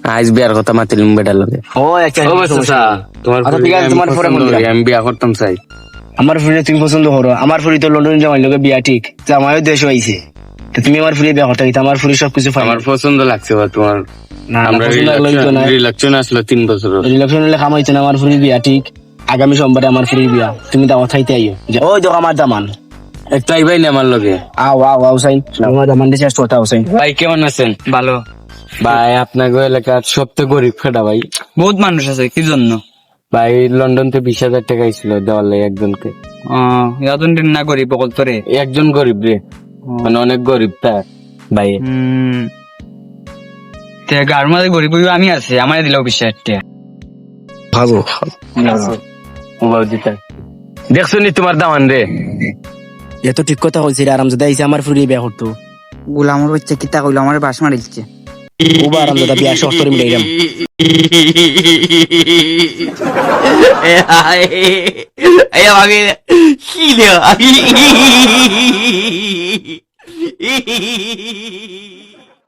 আজ বিয়ার কথা মাতিলাম বেটার লগে। ও আচ্ছা ও বাচ্চা তোমার আচ্ছা, ঠিক আছে, তোমার পরে বলবি। আমি বিয়া করতাম চাই। আমার ফুরি তুমি পছন্দ করো, আমার ফুরি তো লন্ডন জামাই লোকে বিয়া ঠিক, তো আমারও দেশ হয়েছে, তো তুমি আমার ফুরি বিয়া করতে, আমার ফুরি সবকিছু আমার পছন্দ লাগছে বা তোমার। না আমরা পছন্দ লাগলো না, রিলেকশন আসলো 3 বছর। রিলেকশন হলে কাম হইছে না, আমার ফুরি বিয়া ঠিক, আগামী সোমবারে আমার ফুরি বিয়া, তুমি দাওয়াত খাইতে আইও। ওই দেখো আমার দামান, একটু আইবাই না আমার লগে। আও আও আও সাইন, আমার দামান দিয়ে চেষ্টা করতে সাইন। ভাই কেমন আছেন? ভালো। ভাই আপনাকে এলাকার সবচেয়ে গরিব খেটা ভাই। বহুত মানুষ আছে কি জন্য? ভাই লন্ডন থেকে 20,000 টাকা ছিল দেওয়ার লাগে একজনকে। ইয়াদুন না করি বকল তোরে। একজন গরিব রে, মানে অনেক গরিব তা ভাই। গার মাঝে গরিব আমি আছি, আমার দিল 20,000 টাকা। ভালো মোবাইল দিতে দেখছো নি তোমার দামান রে? এত ঠিক কথা হয়েছে রে, আরামজাদা আইছে আমার ফুরি বিয়া করতো, গোলামর হচ্ছে কিতা কইলো আমার বাস মারিচ্ছে। খুব আরামজাদা বিয়া শর্ত করে মিলাইলাম। এই আমাকে কি দেওয়া